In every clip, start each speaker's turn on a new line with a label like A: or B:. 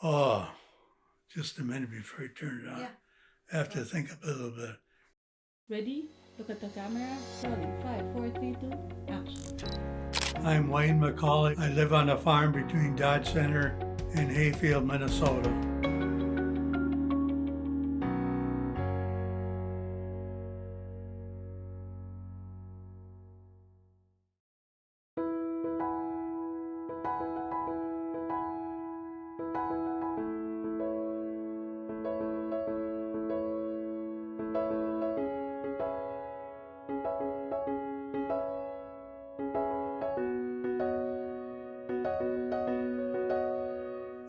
A: Oh, just a minute before I turn it on.
B: Yeah.
A: I have to think a little bit.
B: Ready? Look at the camera. Rolling. 5, 4, 3, 2, action.
A: I'm Wayne McColley. I live on a farm between Dodge Center and Hayfield, Minnesota.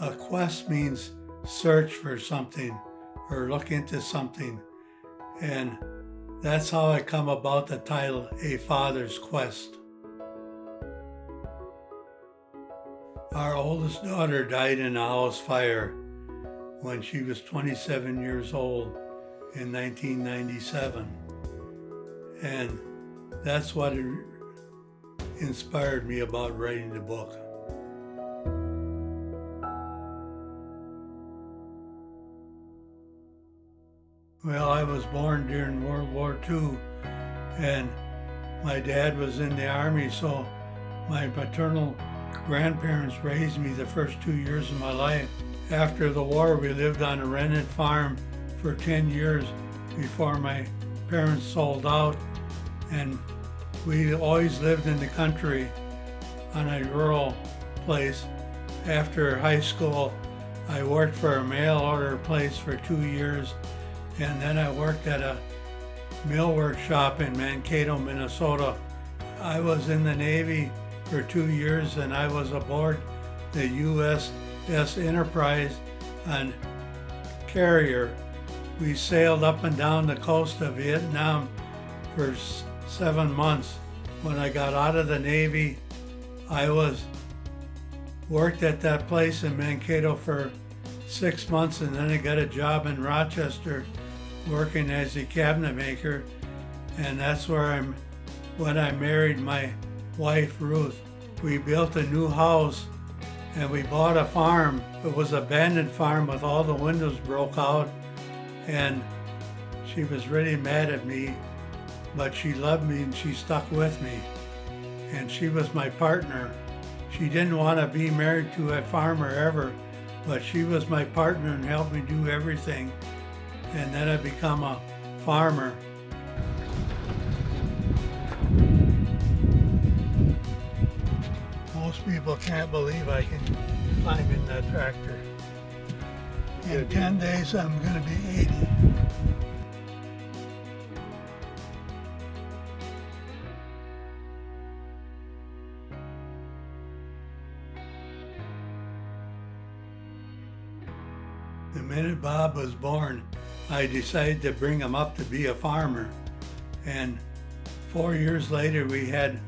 A: A quest means search for something or look into something. And that's how I come about the title, A Father's Quest. Our oldest daughter died in a house fire when she was 27 years old in 1997. And that's what inspired me about writing the book. Well, I was born during World War II, and my dad was in the Army, so my maternal grandparents raised me the first 2 years of my life. After the war, we lived on a rented farm for 10 years before my parents sold out, and we always lived in the country on a rural place. After high school, I worked for a mail order place for 2 years, and then I worked at a mill workshop in Mankato, Minnesota. I was in the Navy for 2 years, and I was aboard the USS Enterprise on carrier. We sailed up and down the coast of Vietnam for 7 months. When I got out of the Navy, I worked at that place in Mankato for 6 months, and then I got a job in Rochester working as a cabinet maker, and that's when I married my wife Ruth. We built a new house and we bought a farm. It was an abandoned farm with all the windows broke out, and she was really mad at me, but she loved me and she stuck with me, and she was my partner. She didn't want to be married to a farmer ever, but she was my partner and helped me do everything. And then I become a farmer. Most people can't believe I can climb in that tractor. In 10 days, I'm going to be 80. The minute Bob was born, I decided to bring him up to be a farmer. And 4 years later, we had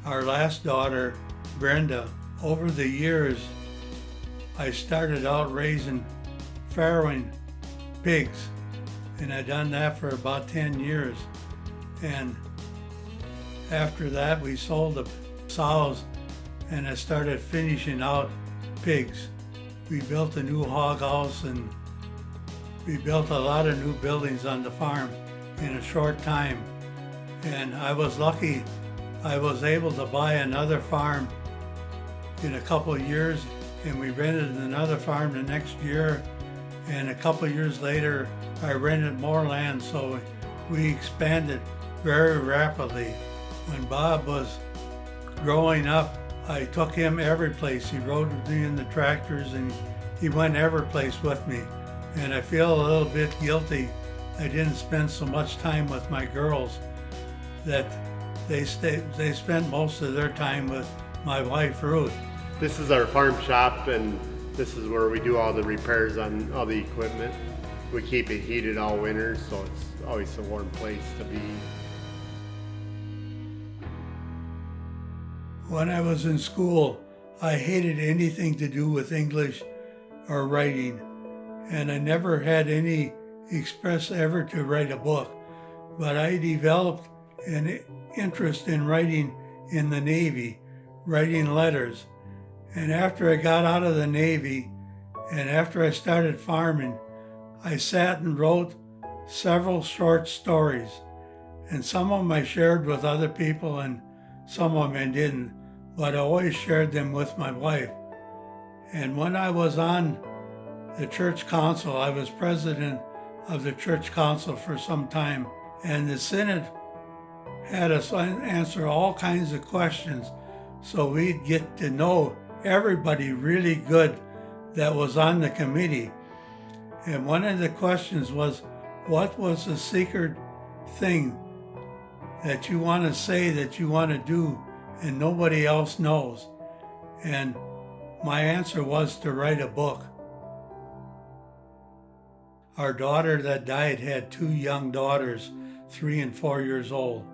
A: our last daughter, Brenda. Over the years, I started out raising farrowing pigs, and I'd done that for about 10 years. And after that, we sold the sows, and I started finishing out pigs. We built a new hog house, and we built a lot of new buildings on the farm in a short time. And I was lucky. I was able to buy another farm in a couple of years, and we rented another farm the next year. And a couple of years later, I rented more land, so we expanded very rapidly. When Bob was growing up, I took him every place. He rode with me in the tractors, and he went every place with me. And I feel a little bit guilty I didn't spend so much time with my girls, that they spent most of their time with my wife Ruth.
C: This is our farm shop, and this is where we do all the repairs on all the equipment. We keep it heated all winter, so it's always a warm place to be.
A: When I was in school, I hated anything to do with English or writing, and I never had any express ever to write a book. But I developed an interest in writing in the Navy, writing letters. And after I got out of the Navy And after I started farming, I sat and wrote several short stories. And some of them I shared with other people and some of them I didn't, but I always shared them with my wife. And when I was on the church council, I was president of the church council for some time, and the synod had us answer all kinds of questions so we'd get to know everybody really good that was on the committee. And one of the questions was, what was the secret thing that you want to say, that you want to do, and nobody else knows? And my answer was to write a book. Our daughter that died had 2 young daughters, 3 and 4 years old.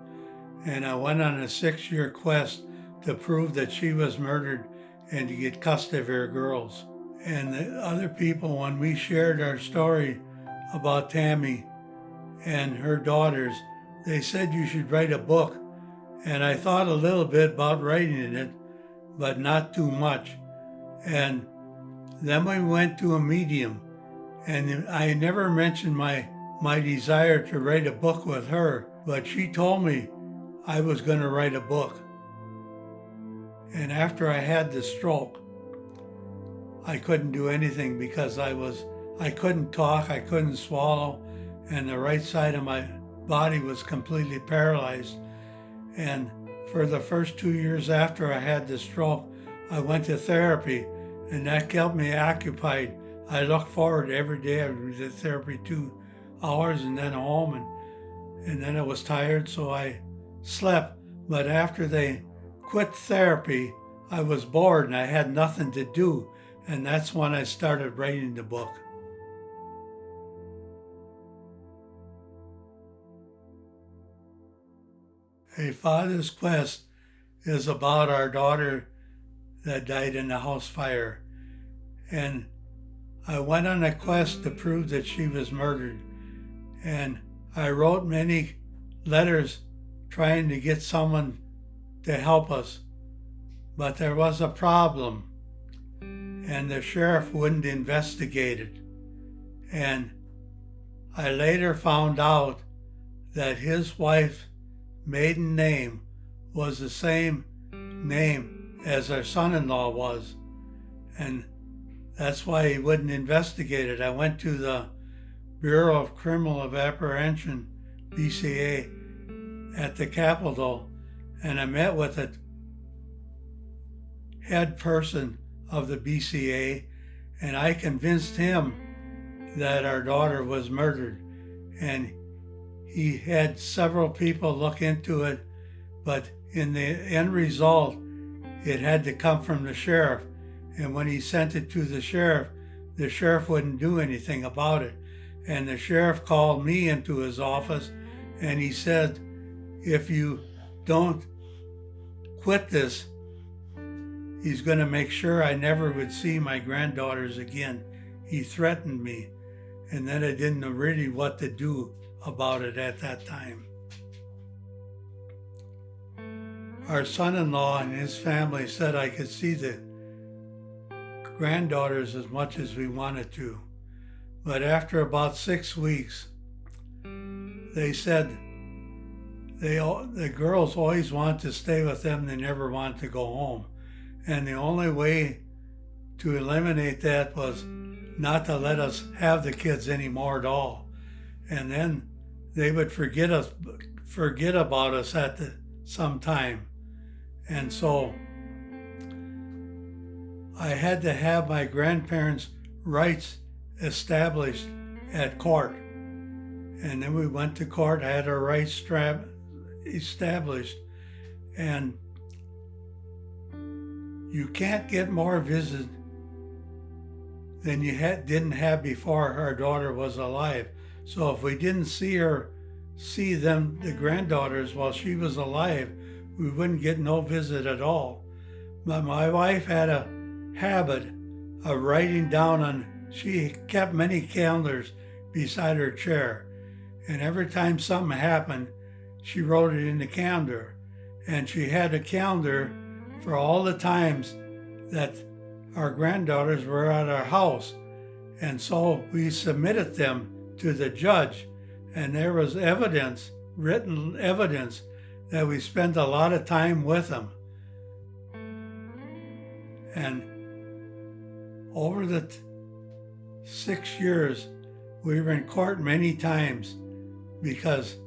A: And I went on a 6-year quest to prove that she was murdered and to get custody of her girls. And the other people, when we shared our story about Tammy and her daughters, they said you should write a book. And I thought a little bit about writing it, but not too much. And then we went to a medium, and I never mentioned my desire to write a book with her, but she told me I was going to write a book. And after I had the stroke, I couldn't do anything because I couldn't talk, I couldn't swallow, and the right side of my body was completely paralyzed. And for the first 2 years after I had the stroke, I went to therapy, and that kept me occupied. I looked forward every day. I did therapy 2 hours and then home, and then I was tired, so I slept. But after they quit therapy, I was bored and I had nothing to do, and that's when I started writing the book. A Father's Quest is about our daughter that died in the house fire. And I went on a quest to prove that she was murdered. And I wrote many letters trying to get someone to help us. But there was a problem, and the sheriff wouldn't investigate it. And I later found out that his wife's maiden name was the same name as our son-in-law was. And that's why he wouldn't investigate it. I went to the Bureau of Criminal Apprehension, BCA, at the Capitol, and I met with the head person of the BCA, and I convinced him that our daughter was murdered. And he had several people look into it, but in the end result, it had to come from the sheriff. And when he sent it to the sheriff wouldn't do anything about it. And the sheriff called me into his office, and he said, if you don't quit this, he's going to make sure I never would see my granddaughters again. He threatened me, and then I didn't know really what to do about it at that time. Our son-in-law and his family said I could see the granddaughters as much as we wanted to. But after about 6 weeks, they said the girls always want to stay with them, they never want to go home. And the only way to eliminate that was not to let us have the kids anymore at all. And then they would forget about us at some time. And so I had to have my grandparents' rights established at court. And then we went to court, had our rights established, and you can't get more visits than you didn't have before our daughter was alive. So if we didn't see them, the granddaughters, while she was alive, we wouldn't get no visit at all. But my wife had a habit of writing down she kept many calendars beside her chair. And every time something happened, she wrote it in the calendar. And she had a calendar for all the times that our granddaughters were at our house. And so we submitted them to the judge, and there was evidence, written evidence, that we spent a lot of time with them. And over the 6 years, we were in court many times because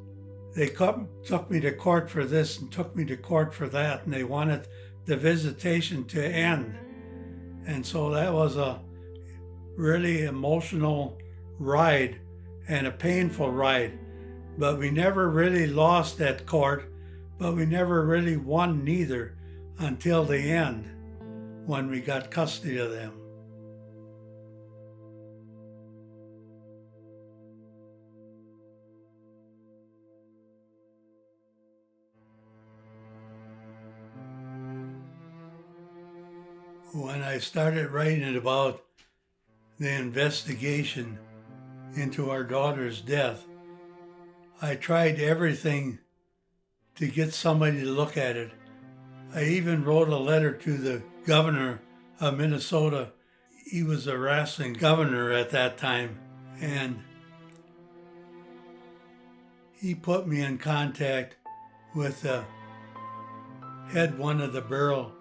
A: they took me to court for this and took me to court for that, and they wanted the visitation to end. And so that was a really emotional ride and a painful ride. But we never really lost at court, but we never really won neither until the end when we got custody of them. When I started writing about the investigation into our daughter's death, I tried everything to get somebody to look at it. I even wrote a letter to the governor of Minnesota. He was a wrestling governor at that time, and he put me in contact with the head one of the Bureau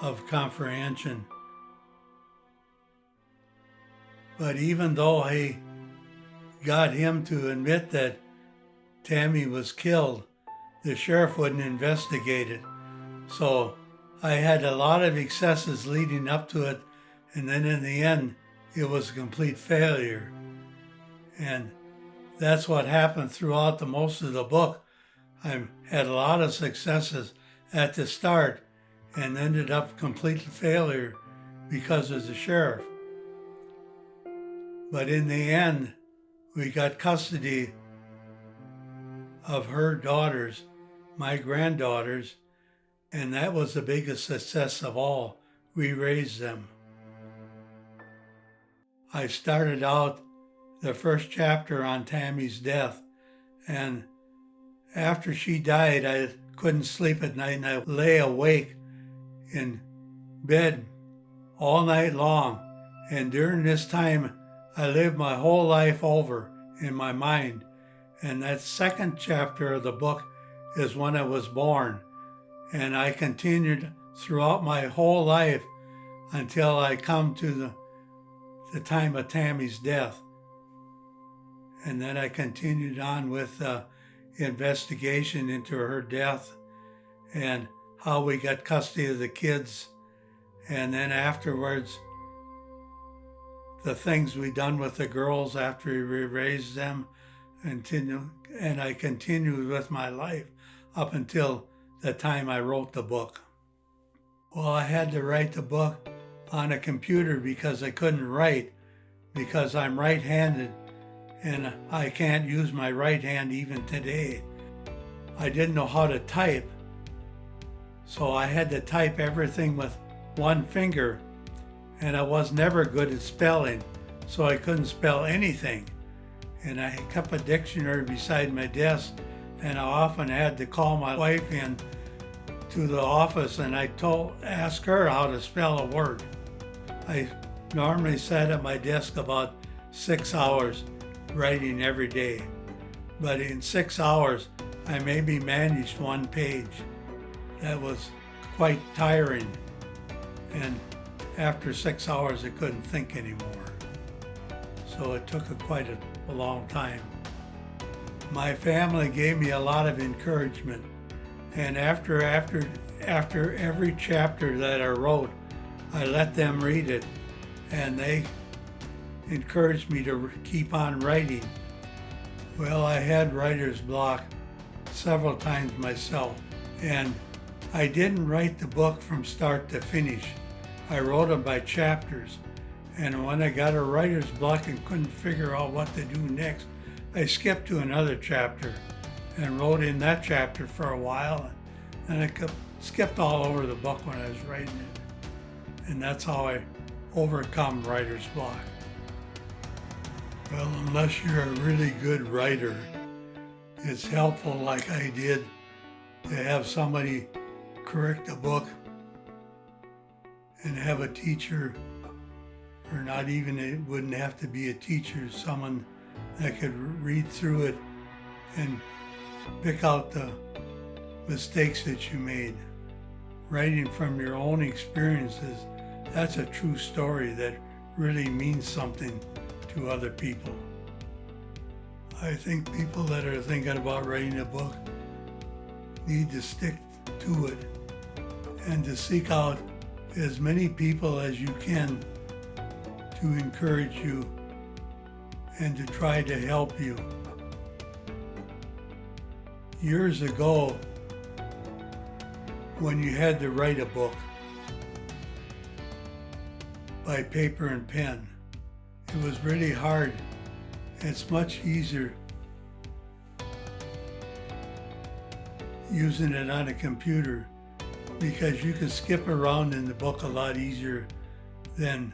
A: of Comprehension. But even though I got him to admit that Tammy was killed, the sheriff wouldn't investigate it. So I had a lot of excesses leading up to it, and then in the end, it was a complete failure. And that's what happened throughout the most of the book. I had a lot of successes at the start and ended up complete failure because of the sheriff. But in the end, we got custody of her daughters, my granddaughters, and that was the biggest success of all. We raised them. I started out the first chapter on Tammy's death, and after she died, I couldn't sleep at night, and I lay awake in bed all night long. And during this time, I lived my whole life over in my mind. And that second chapter of the book is when I was born. And I continued throughout my whole life until I come to the time of Tammy's death. And then I continued on with the investigation into her death and how we got custody of the kids. And then afterwards, the things we done with the girls after we raised them, and I continued with my life up until the time I wrote the book. Well, I had to write the book on a computer because I couldn't write, because I'm right-handed and I can't use my right hand even today. I didn't know how to type, so I had to type everything with one finger, and I was never good at spelling, so I couldn't spell anything. And I kept a dictionary beside my desk, and I often had to call my wife in to the office and ask her how to spell a word. I normally sat at my desk about 6 hours writing every day, but in 6 hours I maybe managed one page. That was quite tiring, and after 6 hours I couldn't think anymore. So it took quite a long time. My family gave me a lot of encouragement, and after every chapter that I wrote, I let them read it, and they encouraged me to keep on writing. Well, I had writer's block several times myself, and I didn't write the book from start to finish. I wrote them by chapters, and when I got a writer's block and couldn't figure out what to do next, I skipped to another chapter and wrote in that chapter for a while, and I skipped all over the book when I was writing it. And that's how I overcome writer's block. Well, unless you're a really good writer, it's helpful, like I did, to have somebody correct a book and have a teacher or not even, it wouldn't have to be a teacher, someone that could read through it and pick out the mistakes that you made. Writing from your own experiences, that's a true story that really means something to other people. I think people that are thinking about writing a book need to stick to it and to seek out as many people as you can to encourage you and to try to help you. Years ago, when you had to write a book by paper and pen, it was really hard. It's much easier using it on a computer because you can skip around in the book a lot easier than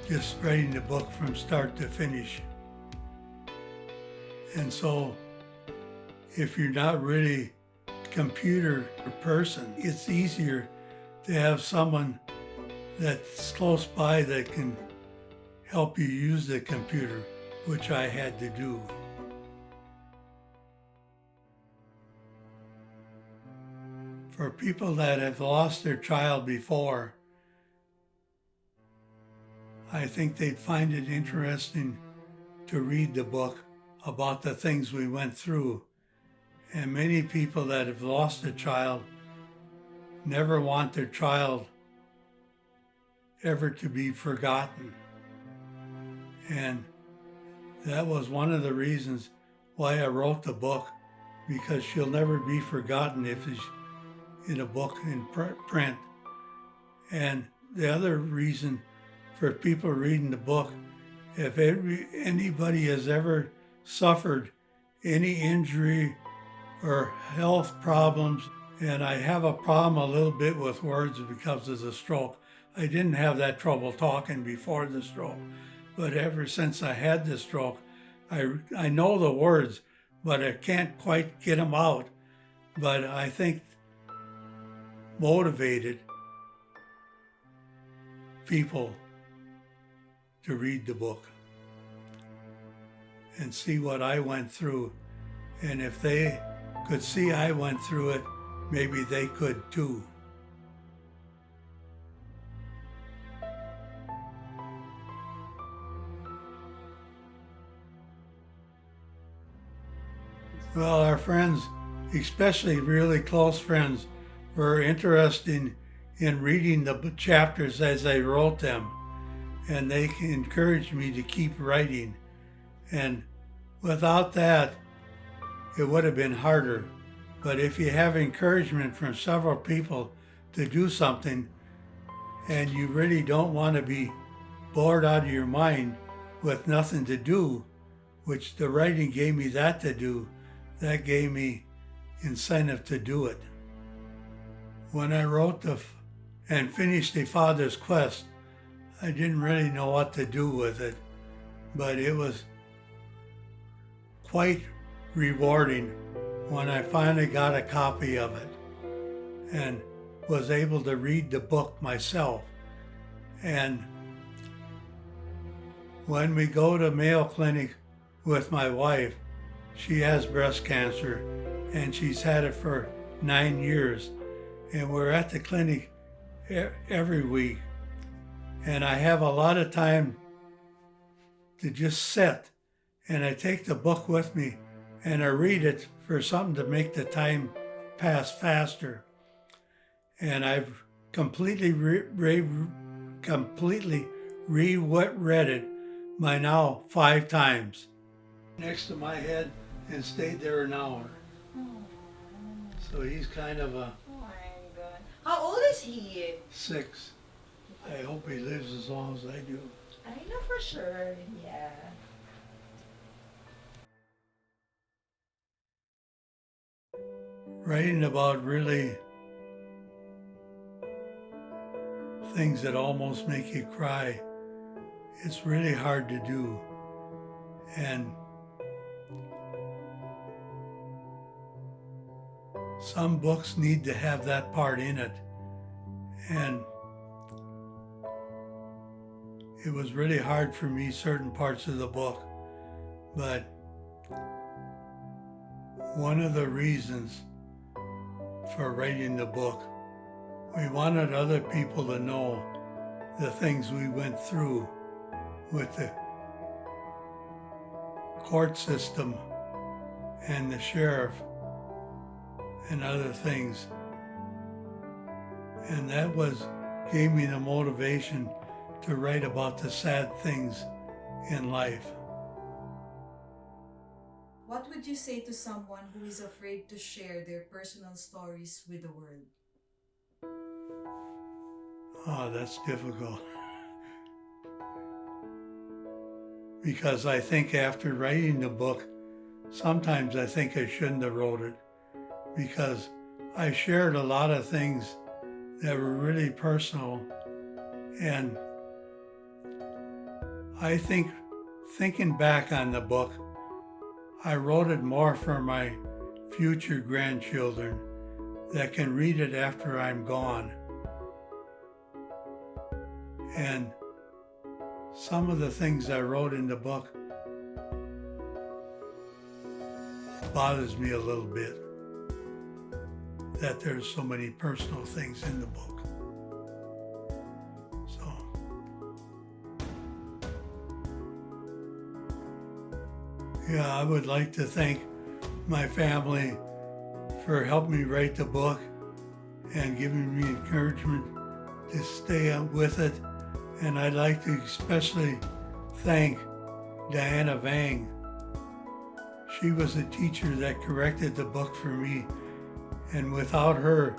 A: just writing the book from start to finish. And so if you're not really a computer person, it's easier to have someone that's close by that can help you use the computer, which I had to do. For people that have lost their child before, I think they'd find it interesting to read the book about the things we went through. And many people that have lost a child never want their child ever to be forgotten. And that was one of the reasons why I wrote the book, because she'll never be forgotten if it's in a book in print. And the other reason for people reading the book, if anybody has ever suffered any injury or health problems, and I have a problem a little bit with words because of the stroke. I didn't have that trouble talking before the stroke, but ever since I had the stroke, I know the words, but I can't quite get them out. But I think motivated people to read the book and see what I went through. And if they could see I went through it, maybe they could too. Well, our friends, especially really close friends, were interested in reading the chapters as I wrote them, and they encouraged me to keep writing. And without that, it would have been harder. But if you have encouragement from several people to do something, and you really don't want to be bored out of your mind with nothing to do, which the writing gave me that to do, that gave me incentive to do it. When I wrote and finished The Father's Quest, I didn't really know what to do with it, but it was quite rewarding when I finally got a copy of it and was able to read the book myself. And when we go to Mayo Clinic with my wife, she has breast cancer and she's had it for 9 years. And we're at the clinic every week. And I have a lot of time to just sit, and I take the book with me and I read it for something to make the time pass faster. And I've completely reread it by now 5 times. Next to my head and stayed there an hour. So he's kind of a
D: Oh my God. How old is he?
A: 6. I hope he lives as long as I do.
D: I know for sure, yeah.
A: Writing about really things that almost make you cry, it's really hard to do. And some books need to have that part in it. And it was really hard for me certain parts of the book, but one of the reasons for writing the book, we wanted other people to know the things we went through with the court system and the sheriff and other things. And that gave me the motivation to write about the sad things in life.
E: What would you say to someone who is afraid to share their personal stories with the world?
A: Oh, that's difficult. Because I think after writing the book, sometimes I think I shouldn't have wrote it, because I shared a lot of things that were really personal, and I think thinking back on the book, I wrote it more for my future grandchildren that can read it after I'm gone. And some of the things I wrote in the book bothers me a little bit, that there's so many personal things in the book. So, yeah, I would like to thank my family for helping me write the book and giving me encouragement to stay with it. And I'd like to especially thank Diana Vang. She was a teacher that corrected the book for me, and without her,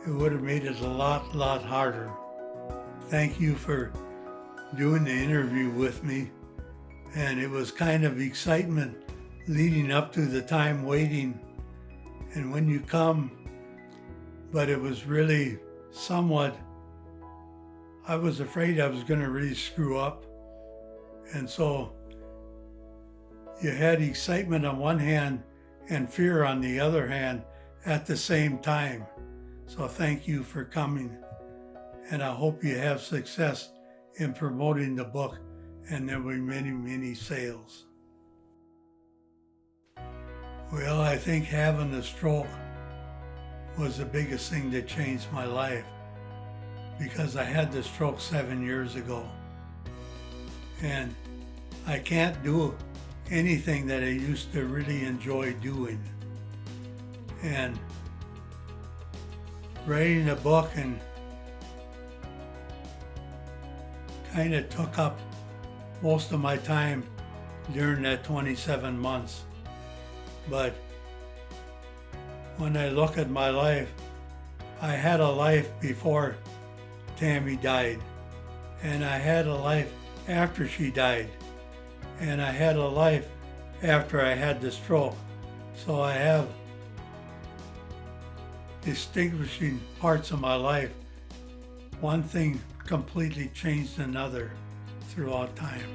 A: it would have made it a lot harder. Thank you for doing the interview with me, and it was kind of excitement leading up to the time waiting and when you come, but it was really somewhat, I was afraid I was going to really screw up. And so you had excitement on one hand and fear on the other hand at the same time. So thank you for coming. And I hope you have success in promoting the book, and there will be many sales. Well, I think having the stroke was the biggest thing that changed my life, because I had the stroke 7 years ago. And I can't do anything that I used to really enjoy doing. And writing a book and kind of took up most of my time during that 27 months. But when I look at my life, I had a life before Tammy died, and I had a life after she died, and I had a life after I had the stroke. So I have distinguishing parts of my life. One thing completely changed another throughout time.